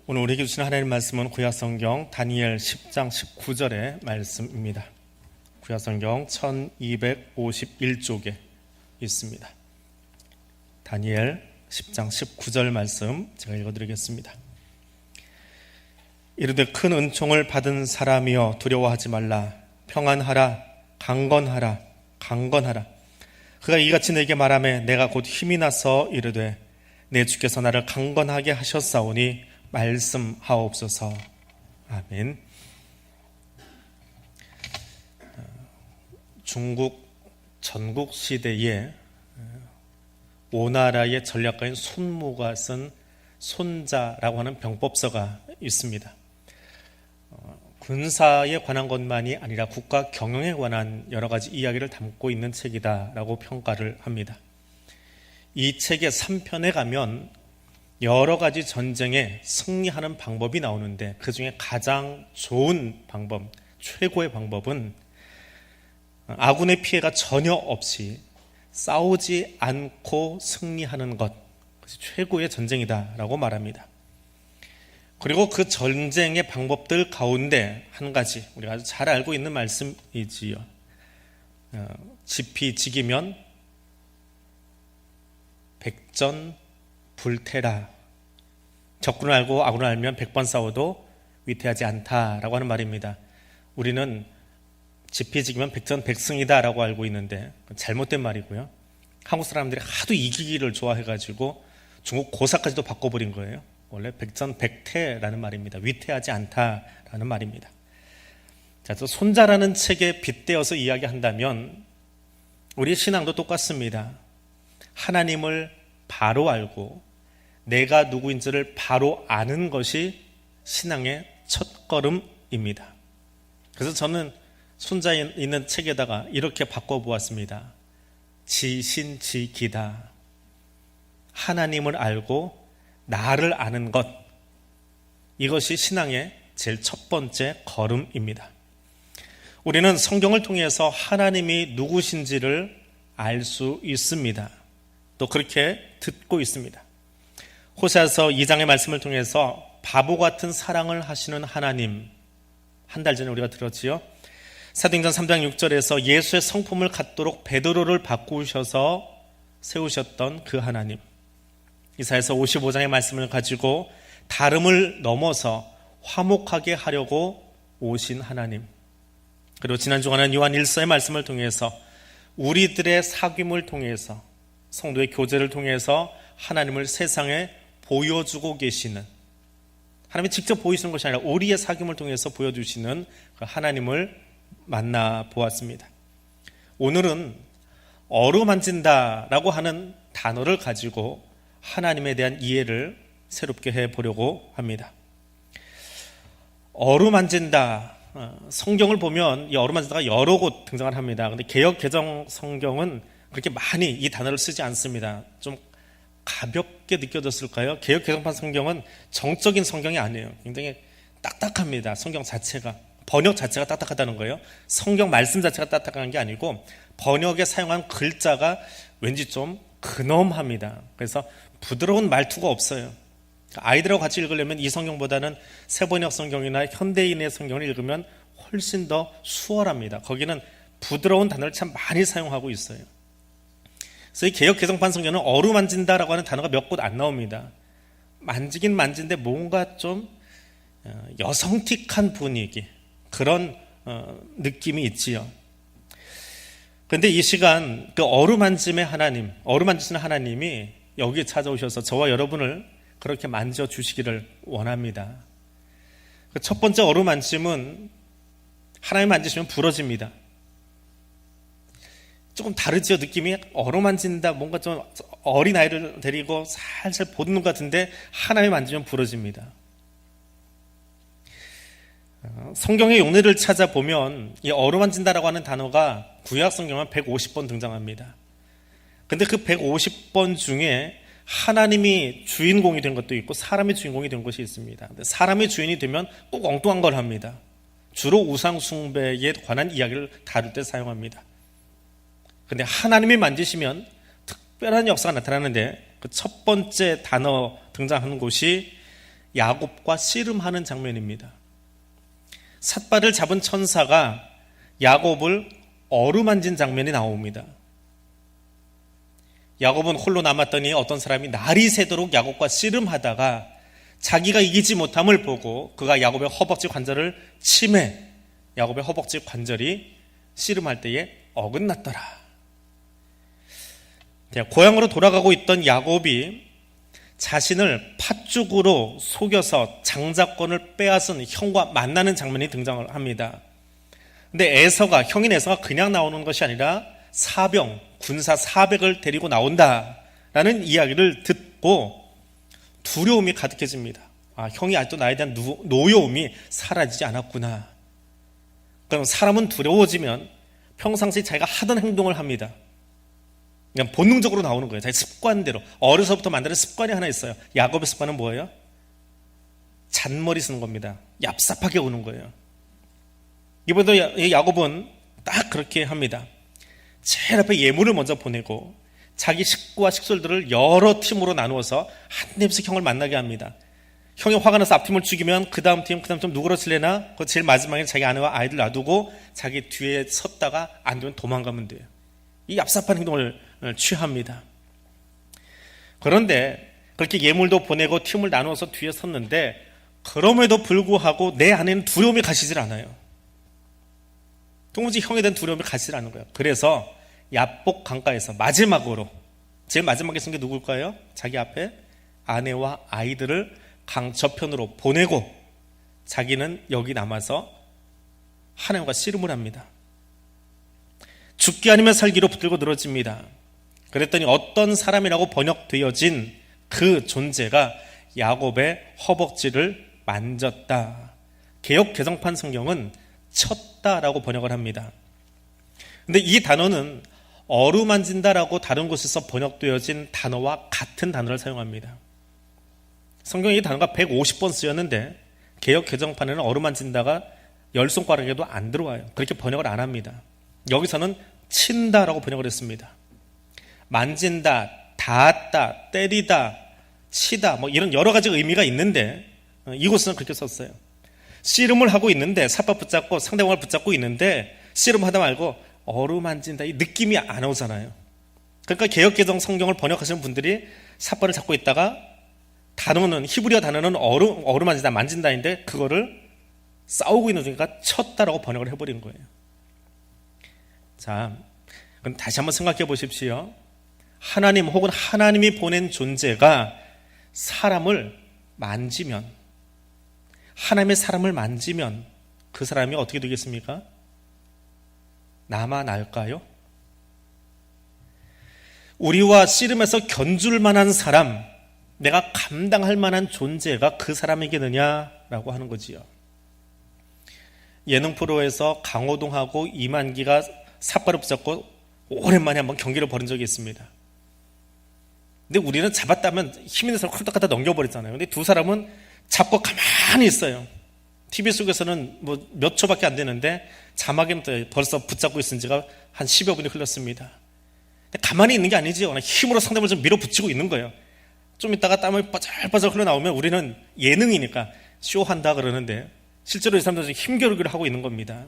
오늘 우리에게 주신 하나님의 말씀은 구약성경 다니엘 10장 19절의 말씀입니다. 구약성경 1251쪽에 있습니다. 다니엘 10장 19절 말씀 제가 읽어드리겠습니다. 이르되 큰 은총을 받은 사람이여 두려워하지 말라. 평안하라. 강건하라. 강건하라. 그가 이같이 내게 말하매 내가 곧 힘이 나서 이르되 내 주께서 나를 강건하게 하셨사오니 말씀하옵소서. 아멘. 중국 전국 시대에 오나라의 전략가인 손무가 쓴 손자라고 하는 병법서가 있습니다. 군사에 관한 것만이 아니라 국가 경영에 관한 여러 가지 이야기를 담고 있는 책이다라고 평가를 합니다. 이 책의 3편에 가면 여러 가지 전쟁에 승리하는 방법이 나오는데 그 중에 가장 좋은 방법, 최고의 방법은 아군의 피해가 전혀 없이 싸우지 않고 승리하는 것, 그것이 최고의 전쟁이다라고 말합니다. 그리고 그 전쟁의 방법들 가운데 한 가지 우리가 아주 잘 알고 있는 말씀이지요. 지피지기면 백전불태라. 적군을 알고 아군을 알면 100번 싸워도 위태하지 않다라고 하는 말입니다. 우리는 지피지기면 백전백승이다 라고 알고 있는데 잘못된 말이고요. 한국 사람들이 하도 이기기를 좋아해가지고 중국 고사까지도 바꿔버린 거예요. 원래 백전백태라는 말입니다. 위태하지 않다라는 말입니다. 자, 또 손자라는 책에 빗대어서 이야기한다면 우리 신앙도 똑같습니다. 하나님을 바로 알고 내가 누구인지를 바로 아는 것이 신앙의 첫걸음입니다. 그래서 저는 손자에 있는 책에다가 이렇게 바꿔보았습니다. 지신지기다. 하나님을 알고 나를 아는 것, 이것이 신앙의 제일 첫 번째 걸음입니다. 우리는 성경을 통해서 하나님이 누구신지를 알 수 있습니다. 또 그렇게 듣고 있습니다. 호세아서 2장의 말씀을 통해서 바보 같은 사랑을 하시는 하나님, 한 달 전에 우리가 들었지요. 사도행전 3장 6절에서 예수의 성품을 갖도록 베드로를 바꾸셔서 세우셨던 그 하나님, 이사야서 55장의 말씀을 가지고 다름을 넘어서 화목하게 하려고 오신 하나님, 그리고 지난 주간은 요한 1서의 말씀을 통해서 우리들의 사귐을 통해서 성도의 교제를 통해서 하나님을 세상에 보여주고 계시는, 하나님이 직접 보이시는 것이 아니라 우리의 사귐을 통해서 보여주시는 그 하나님을 만나보았습니다. 오늘은 어루만진다라고 하는 단어를 가지고 하나님에 대한 이해를 새롭게 해보려고 합니다. 어루만진다, 성경을 보면 이 어루만진다가 여러 곳 등장을 합니다. 그런데 개역 개정 성경은 그렇게 많이 이 단어를 쓰지 않습니다. 좀 가볍게 느껴졌을까요? 개역 개정판 성경은 정적인 성경이 아니에요. 굉장히 딱딱합니다. 성경 자체가, 번역 자체가 딱딱하다는 거예요. 성경 말씀 자체가 딱딱한 게 아니고 번역에 사용한 글자가 왠지 좀 근엄합니다. 그래서 부드러운 말투가 없어요. 아이들하고 같이 읽으려면 이 성경보다는 새번역 성경이나 현대인의 성경을 읽으면 훨씬 더 수월합니다. 거기는 부드러운 단어를 참 많이 사용하고 있어요. 그래서 이 개역 개정판 성경은 어루만진다라고 하는 단어가 몇 곳 안 나옵니다. 만지긴 만진데 뭔가 좀 여성틱한 분위기, 그런 느낌이 있지요. 그런데 이 시간 그 어루만짐의 하나님, 어루만지시는 하나님이 여기에 찾아오셔서 저와 여러분을 그렇게 만져주시기를 원합니다. 첫 번째 어루만짐은 하나님 만지시면 부러집니다. 조금 다르죠, 느낌이. 어루만진다, 뭔가 좀 어린아이를 데리고 살살 보는 것 같은데 하나님 만지면 부러집니다. 성경의 용례를 찾아보면 이 어루만진다라고 하는 단어가 구약 성경은 150번 등장합니다. 근데 그 150번 중에 하나님이 주인공이 된 것도 있고 사람이 주인공이 된 것이 있습니다. 사람이 주인이 되면 꼭 엉뚱한 걸 합니다. 주로 우상 숭배에 관한 이야기를 다룰 때 사용합니다. 근데 하나님이 만지시면 특별한 역사가 나타나는데 그 첫 번째 단어 등장하는 곳이 야곱과 씨름하는 장면입니다. 삿발을 잡은 천사가 야곱을 어루만진 장면이 나옵니다. 야곱은 홀로 남았더니 어떤 사람이 날이 새도록 야곱과 씨름하다가 자기가 이기지 못함을 보고 그가 야곱의 허벅지 관절을 치매 야곱의 허벅지 관절이 씨름할 때에 어긋났더라. 고향으로 돌아가고 있던 야곱이 자신을 팥죽으로 속여서 장자권을 빼앗은 형과 만나는 장면이 등장을 합니다. 근데 형인 에서가 그냥 나오는 것이 아니라 사병, 군사 400을 데리고 나온다라는 이야기를 듣고 두려움이 가득해집니다. 형이 아직도 나에 대한 노여움이 사라지지 않았구나. 그럼 사람은 두려워지면 평상시 자기가 하던 행동을 합니다. 그냥 본능적으로 나오는 거예요. 자기 습관대로. 어려서부터 만드는 습관이 하나 있어요. 야곱의 습관은 뭐예요? 잔머리 쓰는 겁니다. 얍삽하게 오는 거예요. 이번에도 야곱은 딱 그렇게 합니다. 제일 앞에 예물을 먼저 보내고 자기 식구와 식솔들을 여러 팀으로 나누어서 한 팀씩 형을 만나게 합니다. 형이 화가 나서 앞팀을 죽이면 그 다음 팀 누구로 칠래나? 그 제일 마지막에 자기 아내와 아이들 놔두고 자기 뒤에 섰다가 안 되면 도망가면 돼요. 이 얍삽한 행동을 취합니다. 그런데 그렇게 예물도 보내고 팀을 나누어서 뒤에 섰는데 그럼에도 불구하고 내 안에는 두려움이 가시질 않아요. 도무지 형에 대한 두려움이 가시질 않는 거예요. 그래서 야복 강가에서 마지막으로 제일 마지막에 쓴 게 누굴까요? 자기 앞에 아내와 아이들을 강 저편으로 보내고 자기는 여기 남아서 하나님과 씨름을 합니다. 죽기 아니면 살기로 붙들고 늘어집니다. 그랬더니 어떤 사람이라고 번역되어진 그 존재가 야곱의 허벅지를 만졌다. 개역 개정판 성경은 쳤다라고 번역을 합니다. 근데 이 단어는 어루만진다라고 다른 곳에서 번역되어진 단어와 같은 단어를 사용합니다. 성경에 이 단어가 150번 쓰였는데 개역 개정판에는 어루만진다가 10손가락에도 안 들어와요. 그렇게 번역을 안 합니다. 여기서는 친다라고 번역을 했습니다. 만진다, 닿았다, 때리다, 치다 이런 여러 가지 의미가 있는데 이곳은 그렇게 썼어요. 씨름을 하고 있는데 삿발 붙잡고 상대방을 붙잡고 있는데 씨름하다 말고 어루만진다 이 느낌이 안 오잖아요. 그러니까 개역개정 성경을 번역하시는 분들이 삿발을 잡고 있다가 단어는 히브리어 단어는 어루만진다 만진다인데 그거를 싸우고 있는 중이니까 쳤다라고 번역을 해버린 거예요. 자, 그럼 다시 한번 생각해 보십시오. 하나님 혹은 하나님이 보낸 존재가 사람을 만지면 하나님의 사람을 만지면 그 사람이 어떻게 되겠습니까? 나만 알까요? 우리와 씨름해서 견줄 만한 사람, 내가 감당할 만한 존재가 그 사람에게느냐라고 하는 거지요. 예능 프로에서 강호동하고 이만기가 삿발을 붙잡고 오랜만에 한번 경기를 벌인 적이 있습니다. 근데 우리는 잡았다면 힘 있는 사람 홀딱 갖다 넘겨버리잖아요. 근데 두 사람은 잡고 가만히 있어요. TV 속에서는 몇 초밖에 안 되는데 자막에는 벌써 붙잡고 있은 지가 한 10여 분이 흘렀습니다. 가만히 있는 게 아니지요. 힘으로 상대방을 좀 밀어붙이고 있는 거예요. 좀 있다가 땀을 빠질빠질 흘러나오면 우리는 예능이니까 쇼한다 그러는데 실제로 이 사람들은 힘겨루기를 하고 있는 겁니다.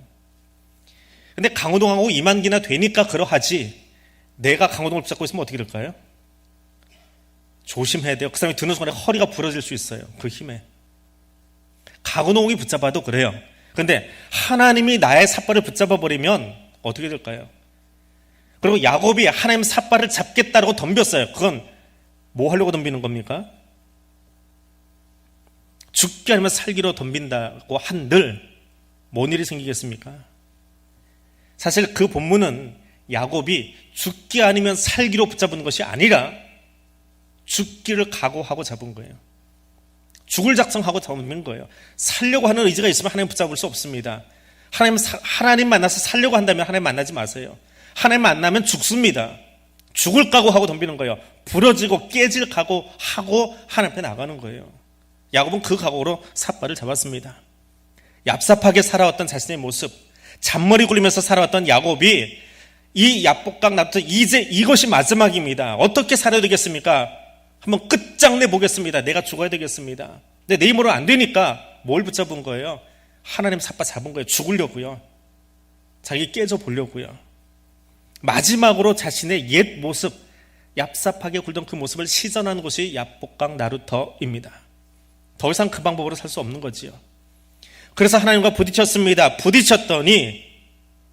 근데 강호동하고 이만기나 되니까 그러하지 내가 강호동을 붙잡고 있으면 어떻게 될까요? 조심해야 돼요. 그 사람이 드는 순간에 허리가 부러질 수 있어요. 그 힘에. 강호동이 붙잡아도 그래요. 그런데 하나님이 나의 삿발을 붙잡아버리면 어떻게 될까요? 그리고 야곱이 하나님 삿발을 잡겠다라고 덤볐어요. 그건 뭐 하려고 덤비는 겁니까? 죽기 아니면 살기로 덤빈다고 한들 뭔 일이 생기겠습니까? 사실 그 본문은 야곱이 죽기 아니면 살기로 붙잡은 것이 아니라 죽기를 각오하고 잡은 거예요. 죽을 작정하고 잡은 거예요. 살려고 하는 의지가 있으면 하나님 붙잡을 수 없습니다. 하나님 만나서 살려고 한다면 하나님 만나지 마세요. 하나님 만나면 죽습니다. 죽을 각오하고 덤비는 거예요. 부러지고 깨질 각오하고 하나님 앞에 나가는 거예요. 야곱은 그 각오로 삿발을 잡았습니다. 얍삽하게 살아왔던 자신의 모습, 잔머리 굴리면서 살아왔던 야곱이 이 야복강 나부터 이제 이것이 마지막입니다. 어떻게 살아야 되겠습니까? 한번 끝장내 보겠습니다. 내가 죽어야 되겠습니다. 근데 내 힘으로는 안 되니까 뭘 붙잡은 거예요? 하나님 삿바 잡은 거예요. 죽으려고요. 자기 깨져 보려고요. 마지막으로 자신의 옛 모습, 얍삽하게 굴던 그 모습을 시전하는 것이 야복강 나루터입니다. 더 이상 그 방법으로 살 수 없는 거지요. 그래서 하나님과 부딪혔습니다. 부딪혔더니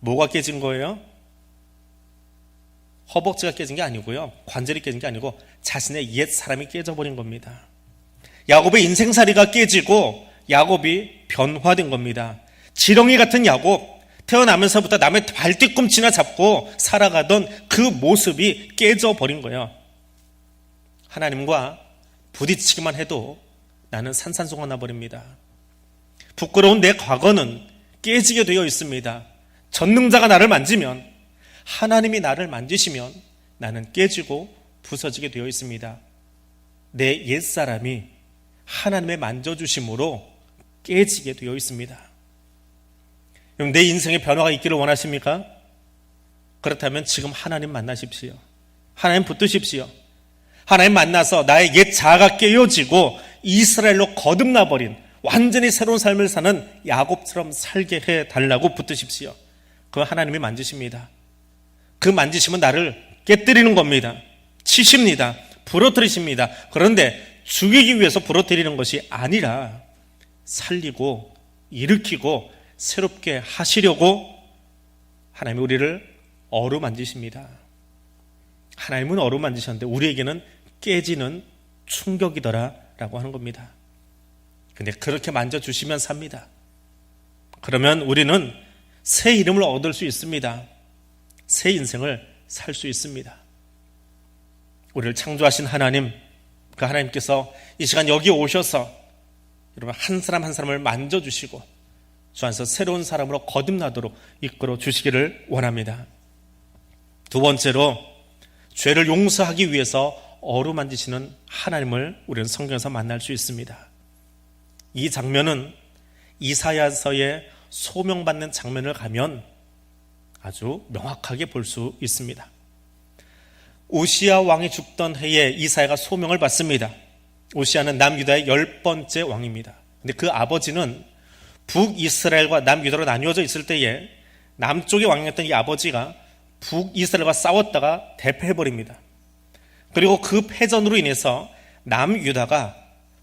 뭐가 깨진 거예요? 허벅지가 깨진 게 아니고요. 관절이 깨진 게 아니고 자신의 옛 사람이 깨져버린 겁니다. 야곱의 인생살이가 깨지고 야곱이 변화된 겁니다. 지렁이 같은 야곱, 태어나면서부터 남의 발뒤꿈치나 잡고 살아가던 그 모습이 깨져버린 거예요. 하나님과 부딪히기만 해도 나는 산산소가 나버립니다. 부끄러운 내 과거는 깨지게 되어 있습니다. 전능자가 나를 만지면, 하나님이 나를 만지시면 나는 깨지고 부서지게 되어 있습니다. 내 옛사람이 하나님의 만져주심으로 깨지게 되어 있습니다. 그럼 내 인생에 변화가 있기를 원하십니까? 그렇다면 지금 하나님 만나십시오. 하나님 붙드십시오. 하나님 만나서 나의 옛 자아가 깨어지고 이스라엘로 거듭나버린 완전히 새로운 삶을 사는 야곱처럼 살게 해달라고 붙드십시오. 그건 하나님이 만지십니다. 그 만지심은 나를 깨뜨리는 겁니다. 치십니다. 부러뜨리십니다. 그런데 죽이기 위해서 부러뜨리는 것이 아니라 살리고 일으키고 새롭게 하시려고 하나님이 우리를 어루만지십니다. 하나님은 어루만지셨는데 우리에게는 깨지는 충격이더라 라고 하는 겁니다. 근데 그렇게 만져주시면 삽니다. 그러면 우리는 새 이름을 얻을 수 있습니다. 새 인생을 살 수 있습니다. 우리를 창조하신 하나님, 그 하나님께서 이 시간 여기 오셔서 여러분 한 사람 한 사람을 만져주시고 주 안에서 새로운 사람으로 거듭나도록 이끌어 주시기를 원합니다. 두 번째로 죄를 용서하기 위해서 어루만지시는 하나님을 우리는 성경에서 만날 수 있습니다. 이 장면은 이사야서의 소명받는 장면을 가면 아주 명확하게 볼 수 있습니다. 우시야 왕이 죽던 해에 이사야가 소명을 받습니다. 우시야는 남유다의 10번째 왕입니다. 근데 그 아버지는 북이스라엘과 남유다로 나뉘어져 있을 때에 남쪽의 왕이었던 이 아버지가 북이스라엘과 싸웠다가 대패해버립니다. 그리고 그 패전으로 인해서 남유다가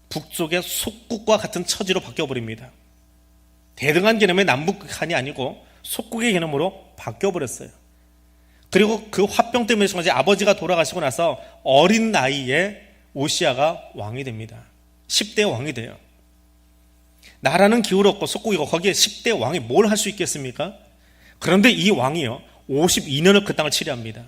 북쪽의 속국과 같은 처지로 바뀌어버립니다. 대등한 개념의 남북한이 아니고 속국의 개념으로 바뀌어버렸어요. 그리고 그 화병 때문에 아버지가 돌아가시고 나서 어린 나이에 우시야가 왕이 됩니다. 10대 왕이 돼요. 나라는 기울었고 속국이고 거기에 10대 왕이 뭘 할 수 있겠습니까? 그런데 이 왕이요 52년을 그 땅을 치리합니다.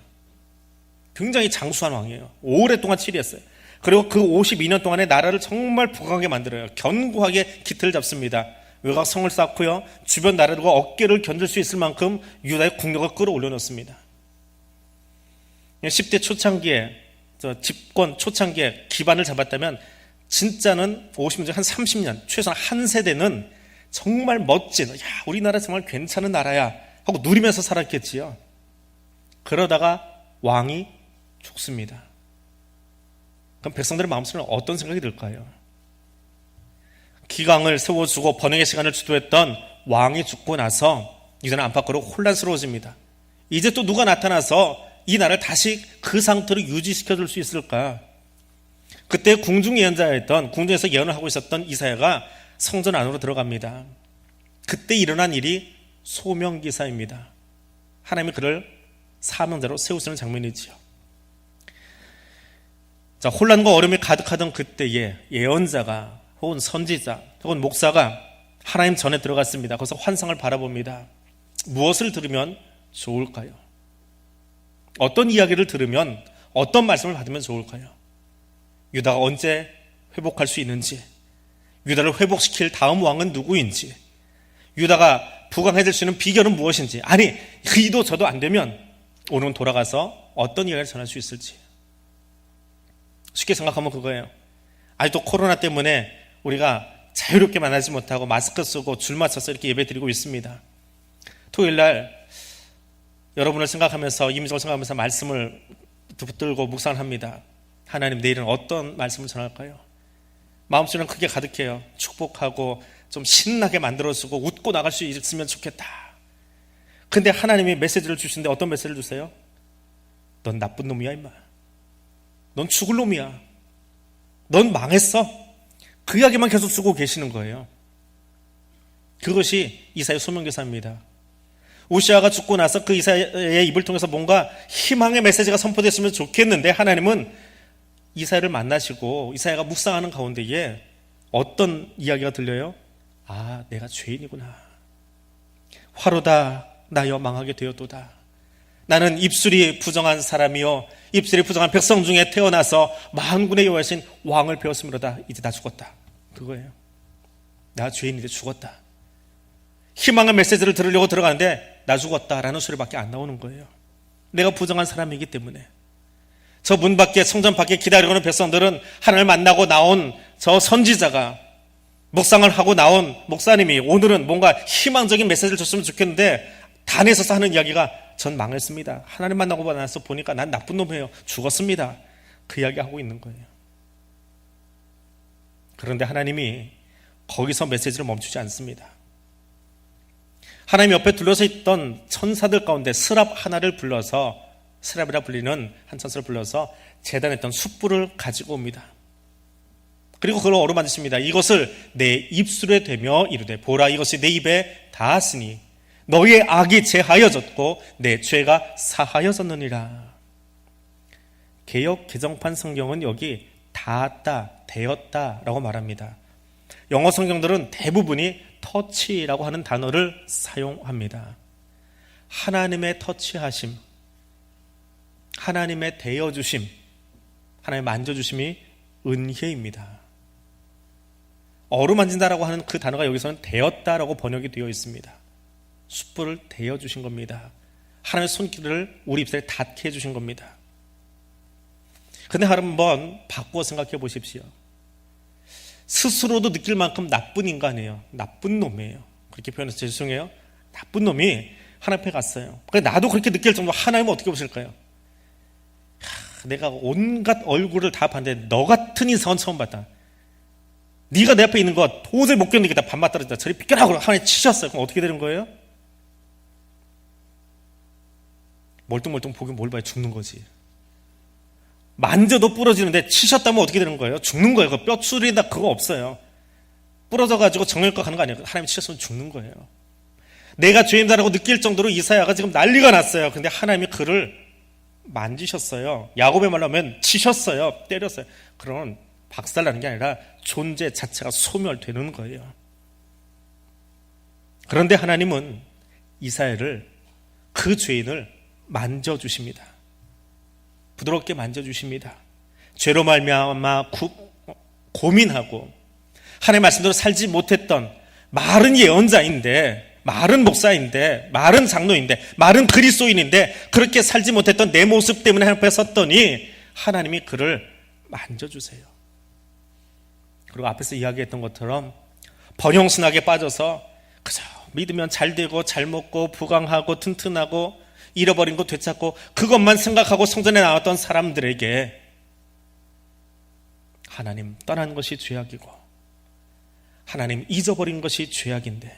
굉장히 장수한 왕이에요. 오랫동안 치리했어요. 그리고 그 52년 동안에 나라를 정말 부강하게 만들어요. 견고하게 기틀을 잡습니다. 외곽성을 쌓고요. 주변 나라들과 어깨를 견딜 수 있을 만큼 유다의 국력을 끌어올려 놓습니다. 10대 초창기에 집권 초창기에 기반을 잡았다면 진짜는 50년 한 30년 최소한 한 세대는 정말 멋진 우리나라 정말 괜찮은 나라야 하고 누리면서 살았겠지요. 그러다가 왕이 죽습니다. 그럼 백성들의 마음속에는 어떤 생각이 들까요? 기강을 세워주고 번영의 시간을 주도했던 왕이 죽고 나서 이제는 안팎으로 혼란스러워집니다. 이제 또 누가 나타나서 이 나라를 다시 그 상태로 유지시켜줄 수 있을까? 그때 궁중 예언자였던 궁중에서 예언을 하고 있었던 이사야가 성전 안으로 들어갑니다. 그때 일어난 일이 소명기사입니다. 하나님이 그를 사명자로 세우시는 장면이지요. 자, 혼란과 어려움이 가득하던 그때에 예언자가 혹은 선지자 혹은 목사가 하나님 전에 들어갔습니다. 거기서 환상을 바라봅니다. 무엇을 들으면 좋을까요? 어떤 이야기를 들으면 어떤 말씀을 받으면 좋을까요? 유다가 언제 회복할 수 있는지, 유다를 회복시킬 다음 왕은 누구인지, 유다가 부강해질 수 있는 비결은 무엇인지, 아니 이도 저도 안 되면 오늘은 돌아가서 어떤 이야기를 전할 수 있을지. 쉽게 생각하면 그거예요. 아직도 코로나 때문에 우리가 자유롭게 만나지 못하고 마스크 쓰고 줄 맞춰서 이렇게 예배 드리고 있습니다. 토요일 날 여러분을 생각하면서 이민족을 생각하면서 말씀을 붙들고 묵상을 합니다. 하나님 내일은 어떤 말씀을 전할까요? 마음속에는 크게 가득해요. 축복하고 좀 신나게 만들어주고 웃고 나갈 수 있으면 좋겠다. 근데 하나님이 메시지를 주시는데 어떤 메시지를 주세요? 넌 나쁜 놈이야 임마. 넌 죽을 놈이야. 넌 망했어. 그 이야기만 계속 쓰고 계시는 거예요. 그것이 이사야 소명교사입니다. 우시아가 죽고 나서 그 이사야의 입을 통해서 뭔가 희망의 메시지가 선포됐으면 좋겠는데 하나님은 이사야를 만나시고 이사야가 묵상하는 가운데에 어떤 이야기가 들려요? 아, 내가 죄인이구나. 화로다 나여 망하게 되었도다. 나는 입술이 부정한 사람이요 입술이 부정한 백성 중에 태어나서 만군의 여호와신 왕을 배웠으므로다. 이제 나 죽었다. 그거예요. 나 죄인인데 죽었다. 희망의 메시지를 들으려고 들어가는데 나 죽었다라는 소리밖에 안 나오는 거예요. 내가 부정한 사람이기 때문에. 저 문 밖에 성전 밖에 기다리고 있는 백성들은 하나님을 만나고 나온 저 선지자가 묵상을 하고 나온 목사님이 오늘은 뭔가 희망적인 메시지를 줬으면 좋겠는데 단에서 하는 이야기가 전 망했습니다. 하나님 만나고 나서 보니까 난 나쁜 놈이에요. 죽었습니다. 그 이야기하고 있는 거예요. 그런데 하나님이 거기서 메시지를 멈추지 않습니다. 하나님 옆에 둘러서 있던 천사들 가운데 스랍 하나를 불러서 스랍이라 불리는 한 천사를 불러서 제단했던 숯불을 가지고 옵니다. 그리고 그걸 어루만지십니다. 이것을 내 입술에 대며 이르되 보라 이것이 내 입에 닿았으니 너희의 악이 제하여졌고 내 죄가 사하여졌느니라. 개역 개정판 성경은 여기 닿았다, 되었다라고 말합니다. 영어 성경들은 대부분이 터치라고 하는 단어를 사용합니다. 하나님의 터치하심, 하나님의 대여주심, 하나님의 만져주심이 은혜입니다. 어루만진다라고 하는 그 단어가 여기서는 되었다라고 번역이 되어 있습니다. 숯불을 대여주신 겁니다. 하나님의 손길을 우리 입술에 닿게 해주신 겁니다. 근데 한번 바꾸어 생각해 보십시오. 스스로도 느낄 만큼 나쁜 인간이에요. 나쁜 놈이에요. 그렇게 표현해서 죄송해요. 나쁜 놈이 하나님 앞에 갔어요. 나도 그렇게 느낄 정도로 하나님은 어떻게 보실까요? 내가 온갖 얼굴을 다 봤는데 너 같은 인상은 처음 봤다. 네가 내 앞에 있는 거 도저히 못 견디겠다. 반만 떨어졌다. 저리 비켜라고 하나님 치셨어요. 그럼 어떻게 되는 거예요? 멀뚱멀뚱 보긴 뭘 봐요. 죽는 거지. 만져도 부러지는데 치셨다면 어떻게 되는 거예요? 죽는 거예요. 그 뼈줄이다 그거 없어요. 부러져가지고 정형외과 가는 거 아니에요. 하나님 치셨으면 죽는 거예요. 내가 죄인다라고 느낄 정도로 이사야가 지금 난리가 났어요. 근데 하나님이 그를 만지셨어요. 야곱의 말로 하면 치셨어요. 때렸어요. 그런 박살나는 게 아니라 존재 자체가 소멸되는 거예요. 그런데 하나님은 이사야를 그 죄인을 만져주십니다. 부드럽게 만져주십니다. 죄로 말미암아 고민하고 하나님의 말씀대로 살지 못했던 마른 예언자인데, 마른 목사인데, 마른 장로인데, 마른 그리스도인인데 그렇게 살지 못했던 내 모습 때문에 하나님 앞에 섰더니 하나님이 그를 만져주세요. 그리고 앞에서 이야기했던 것처럼 번영신학에 빠져서 그저 믿으면 잘 되고 잘 먹고 부강하고 튼튼하고 잃어버린 거 되찾고 그것만 생각하고 성전에 나왔던 사람들에게 하나님 떠난 것이 죄악이고 하나님 잊어버린 것이 죄악인데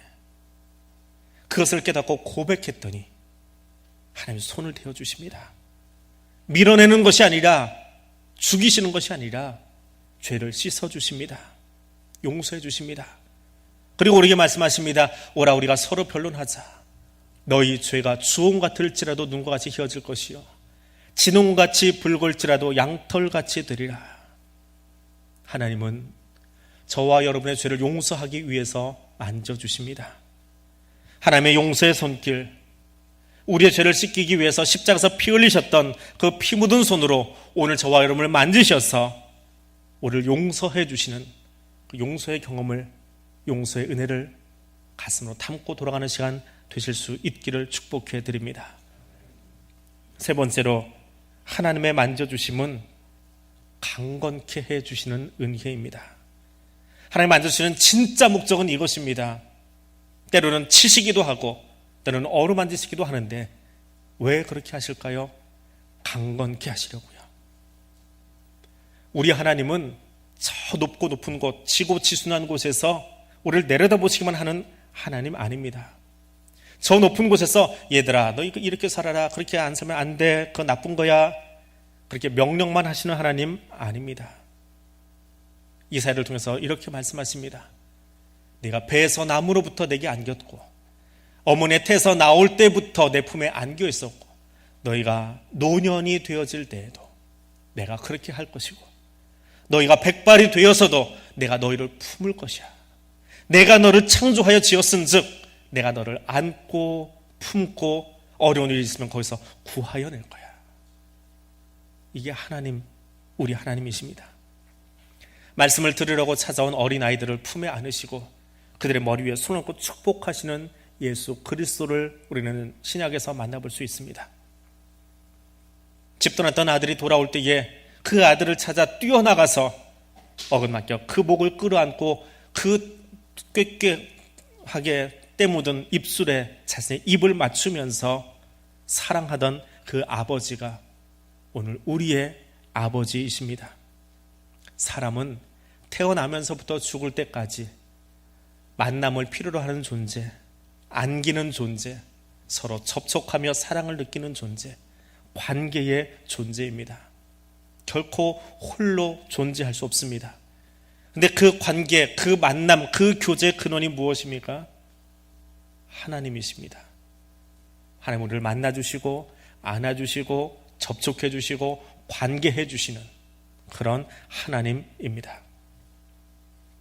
그것을 깨닫고 고백했더니 하나님 손을 대어주십니다. 밀어내는 것이 아니라 죽이시는 것이 아니라 죄를 씻어주십니다. 용서해 주십니다. 그리고 우리에게 말씀하십니다. 오라 우리가 서로 변론하자. 너희 죄가 주홍 같을지라도 눈과 같이 희어질 것이요 진홍같이 붉을지라도 양털같이 되리라. 하나님은 저와 여러분의 죄를 용서하기 위해서 만져주십니다. 하나님의 용서의 손길, 우리의 죄를 씻기기 위해서 십자가에서 피 흘리셨던 그 피 묻은 손으로 오늘 저와 여러분을 만지셔서 우리를 용서해 주시는 그 용서의 경험을, 용서의 은혜를 가슴으로 담고 돌아가는 시간 되실 수 있기를 축복해 드립니다. 세 번째로 하나님의 만져주심은 강건케 해주시는 은혜입니다. 하나님 만져주시는 진짜 목적은 이것입니다. 때로는 치시기도 하고 때로는 어루만지시기도 하는데 왜 그렇게 하실까요? 강건케 하시려고요. 우리 하나님은 저 높고 높은 곳, 지고지순한 곳에서 우리를 내려다보시기만 하는 하나님 아닙니다. 저 높은 곳에서 얘들아 너 이렇게 살아라, 그렇게 안 살면 안 돼, 그거 나쁜 거야, 그렇게 명령만 하시는 하나님 아닙니다. 이사야를 통해서 이렇게 말씀하십니다. 네가 배에서 나무로부터 내게 안겼고 어머니의 태에서 나올 때부터 내 품에 안겨 있었고 너희가 노년이 되어질 때에도 내가 그렇게 할 것이고 너희가 백발이 되어서도 내가 너희를 품을 것이야. 내가 너를 창조하여 지었은즉 내가 너를 안고 품고 어려운 일이 있으면 거기서 구하여 낼 거야. 이게 하나님, 우리 하나님이십니다. 말씀을 들으려고 찾아온 어린아이들을 품에 안으시고 그들의 머리 위에 손을 얹고 축복하시는 예수 그리스도를 우리는 신약에서 만나볼 수 있습니다. 집 떠났던 아들이 돌아올 때에 그 아들을 찾아 뛰어나가서 어긋맞겨 그 목을 끌어안고 그 꾀꾀하게 때 묻은 입술에 자신의 입을 맞추면서 사랑하던 그 아버지가 오늘 우리의 아버지이십니다. 사람은 태어나면서부터 죽을 때까지 만남을 필요로 하는 존재, 안기는 존재, 서로 접촉하며 사랑을 느끼는 존재, 관계의 존재입니다. 결코 홀로 존재할 수 없습니다. 근데 그 관계, 그 만남, 그 교제의 근원이 무엇입니까? 하나님이십니다. 하나님 우리를 만나주시고 안아주시고 접촉해주시고 관계해주시는 그런 하나님입니다.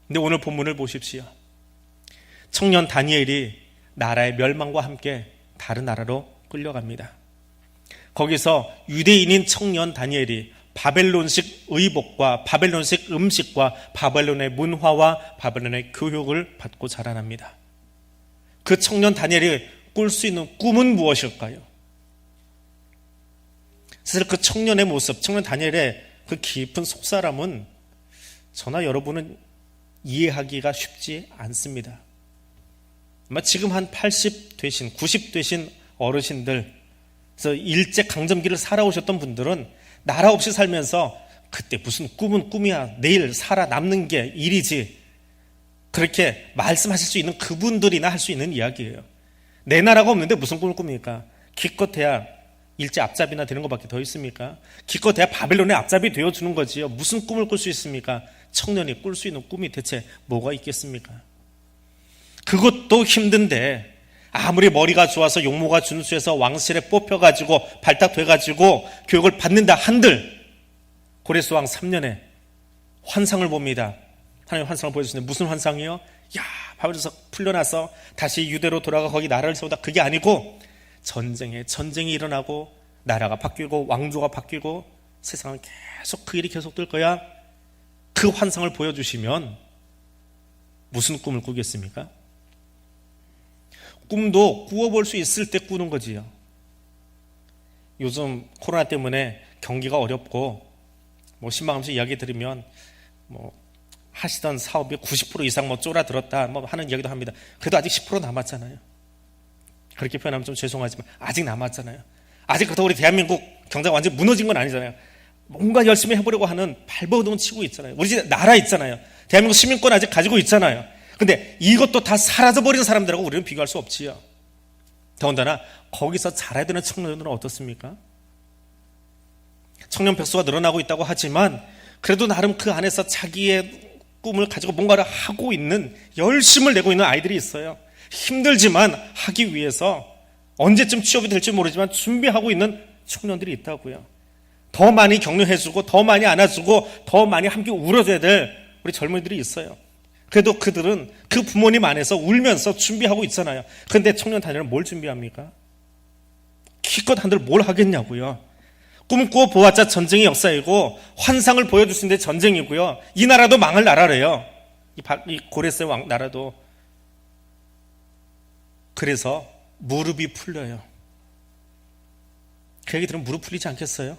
근데 오늘 본문을 보십시오. 청년 다니엘이 나라의 멸망과 함께 다른 나라로 끌려갑니다. 거기서 유대인인 청년 다니엘이 바벨론식 의복과 바벨론식 음식과 바벨론의 문화와 바벨론의 교육을 받고 자라납니다. 그 청년 다니엘이 꿀 수 있는 꿈은 무엇일까요? 사실 그 청년의 모습, 청년 다니엘의 그 깊은 속사람은 저나 여러분은 이해하기가 쉽지 않습니다. 아마 지금 한 80 되신, 90 되신 어르신들, 그래서 일제강점기를 살아오셨던 분들은 나라 없이 살면서 그때 무슨 꿈은 꿈이야, 내일 살아남는 게 일이지, 그렇게 말씀하실 수 있는 그분들이나 할 수 있는 이야기예요. 내 나라가 없는데 무슨 꿈을 꿉니까? 기껏해야 일제 앞잡이나 되는 것밖에 더 있습니까? 기껏해야 바벨론의 앞잡이 되어주는 거지요. 무슨 꿈을 꿀 수 있습니까? 청년이 꿀 수 있는 꿈이 대체 뭐가 있겠습니까? 그것도 힘든데 아무리 머리가 좋아서 용모가 준수해서 왕실에 뽑혀가지고 발탁돼가지고 교육을 받는다 한들 고레스 왕 3년에 환상을 봅니다. 하나님 환상을 보여주시는데 무슨 환상이요? 야, 바벨론에서 풀려나서 다시 유대로 돌아가 거기 나라를 세우다. 그게 아니고 전쟁이 일어나고 나라가 바뀌고 왕조가 바뀌고 세상은 계속 그 일이 계속될 거야. 그 환상을 보여주시면 무슨 꿈을 꾸겠습니까? 꿈도 꾸어볼 수 있을 때 꾸는 거지요. 요즘 코로나 때문에 경기가 어렵고 신방하면서 이야기 들으면 하시던 사업이 90% 이상 쫄아들었다 하는 이야기도 합니다. 그래도 아직 10% 남았잖아요. 그렇게 표현하면 좀 죄송하지만 아직 남았잖아요. 아직 그렇다고 우리 대한민국 경제가 완전히 무너진 건 아니잖아요. 뭔가 열심히 해보려고 하는 발버둥 치고 있잖아요. 우리 집 나라 있잖아요. 대한민국 시민권 아직 가지고 있잖아요. 근데 이것도 다 사라져버린 사람들하고 우리는 비교할 수 없지요. 더군다나 거기서 자라야 되는 청년들은 어떻습니까? 청년 벽수가 늘어나고 있다고 하지만 그래도 나름 그 안에서 자기의 꿈을 가지고 뭔가를 하고 있는, 열심을 내고 있는 아이들이 있어요. 힘들지만 하기 위해서 언제쯤 취업이 될지 모르지만 준비하고 있는 청년들이 있다고요. 더 많이 격려해주고 더 많이 안아주고 더 많이 함께 울어줘야 될 우리 젊은이들이 있어요. 그래도 그들은 그 부모님 안에서 울면서 준비하고 있잖아요. 그런데 청년 단위는 뭘 준비합니까? 기껏 한들 뭘 하겠냐고요. 꿈꾸어 보았자 전쟁의 역사이고 환상을 보여주시는데 전쟁이고요. 이 나라도 망할 나라래요. 이 고레스의 왕 나라도. 그래서 무릎이 풀려요. 그 얘기 들으면 무릎 풀리지 않겠어요?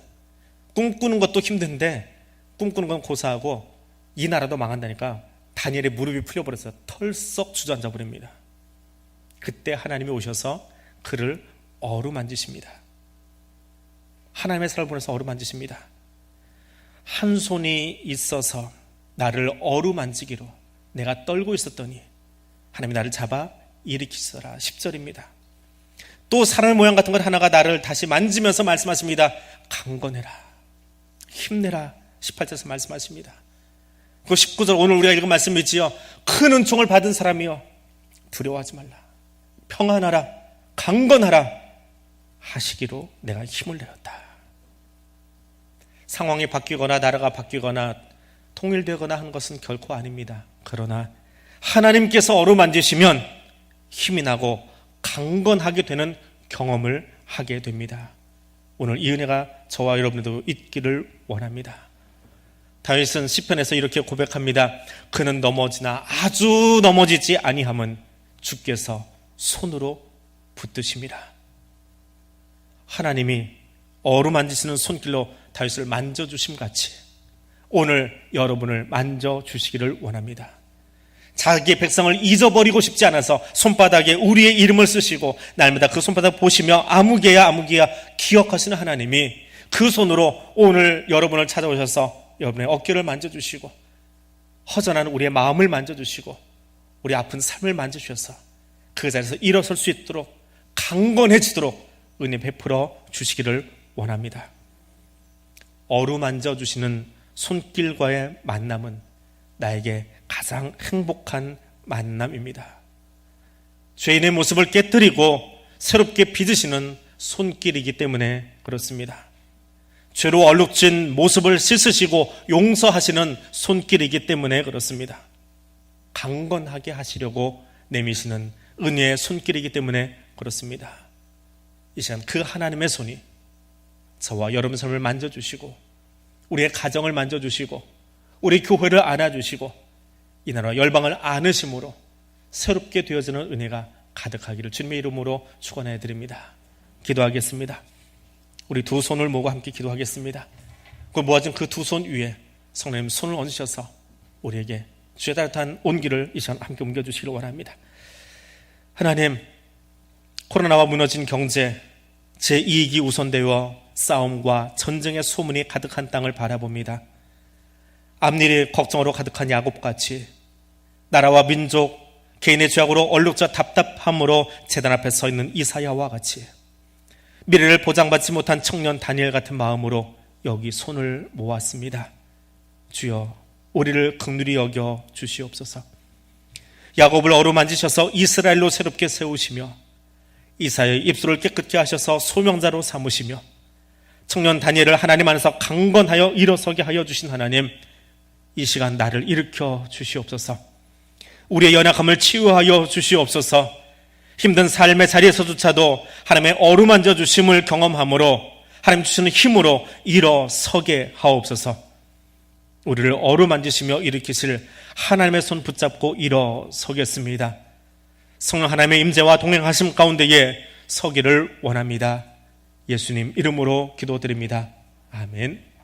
꿈꾸는 것도 힘든데 꿈꾸는 건 고사하고 이 나라도 망한다니까 다니엘의 무릎이 풀려버렸어요. 털썩 주저앉아 버립니다. 그때 하나님이 오셔서 그를 어루만지십니다. 하나님의 사람을 보내서 어루만지십니다. 한 손이 있어서 나를 어루만지기로 내가 떨고 있었더니 하나님이 나를 잡아 일으키시더라. 10절입니다. 또 사람의 모양 같은 것 하나가 나를 다시 만지면서 말씀하십니다. 강건해라, 힘내라. 18절에서 말씀하십니다. 그 19절 오늘 우리가 읽은 말씀이지요. 큰 은총을 받은 사람이여 두려워하지 말라, 평안하라, 강건하라 하시기로 내가 힘을 내었다. 상황이 바뀌거나 나라가 바뀌거나 통일되거나 하는 것은 결코 아닙니다. 그러나 하나님께서 어루만지시면 힘이 나고 강건하게 되는 경험을 하게 됩니다. 오늘 이 은혜가 저와 여러분들도 있기를 원합니다. 다윗은 시편에서 이렇게 고백합니다. 그는 넘어지나 아주 넘어지지 아니함은 주께서 손으로 붙드심이라. 하나님이 어루만지시는 손길로 다윗을 만져주심 같이 오늘 여러분을 만져주시기를 원합니다. 자기의 백성을 잊어버리고 싶지 않아서 손바닥에 우리의 이름을 쓰시고 날마다 그 손바닥 보시며 아무개야 아무개야 기억하시는 하나님이 그 손으로 오늘 여러분을 찾아오셔서 여러분의 어깨를 만져주시고 허전한 우리의 마음을 만져주시고 우리 아픈 삶을 만져주셔서 그 자리에서 일어설 수 있도록 강건해지도록 은혜 베풀어 주시기를 원합니다. 어루만져 주시는 손길과의 만남은 나에게 가장 행복한 만남입니다. 죄인의 모습을 깨뜨리고 새롭게 빚으시는 손길이기 때문에 그렇습니다. 죄로 얼룩진 모습을 씻으시고 용서하시는 손길이기 때문에 그렇습니다. 강건하게 하시려고 내미시는 은혜의 손길이기 때문에 그렇습니다. 이 시간 그 하나님의 손이 저와 여러분 삶을 만져주시고 우리의 가정을 만져주시고 우리 교회를 안아주시고 이 나라 열방을 안으심으로 새롭게 되어지는 은혜가 가득하기를 주님의 이름으로 축원해 드립니다. 기도하겠습니다. 우리 두 손을 모으고 함께 기도하겠습니다. 그 모아진 그 두 손 위에 성령님 손을 얹으셔서 우리에게 주의 따뜻한 온기를 이 시간 함께 옮겨주시기를 원합니다. 하나님, 코로나와 무너진 경제, 제 이익이 우선되어 싸움과 전쟁의 소문이 가득한 땅을 바라봅니다. 앞일이 걱정으로 가득한 야곱같이 나라와 민족, 개인의 죄악으로 얼룩져 답답함으로 제단 앞에 서 있는 이사야와 같이 미래를 보장받지 못한 청년 다니엘 같은 마음으로 여기 손을 모았습니다. 주여, 우리를 긍휼히 여겨 주시옵소서. 야곱을 어루만지셔서 이스라엘로 새롭게 세우시며 이사야의 입술을 깨끗게 하셔서 소명자로 삼으시며 청년 다니엘을 하나님 안에서 강건하여 일어서게 하여 주신 하나님, 이 시간 나를 일으켜 주시옵소서. 우리의 연약함을 치유하여 주시옵소서. 힘든 삶의 자리에서조차도 하나님의 어루만져 주심을 경험함으로 하나님 주시는 힘으로 일어서게 하옵소서. 우리를 어루만지시며 일으키실 하나님의 손 붙잡고 일어서겠습니다. 성령 하나님의 임재와 동행하심 가운데에 서기를 원합니다. 예수님 이름으로 기도드립니다. 아멘.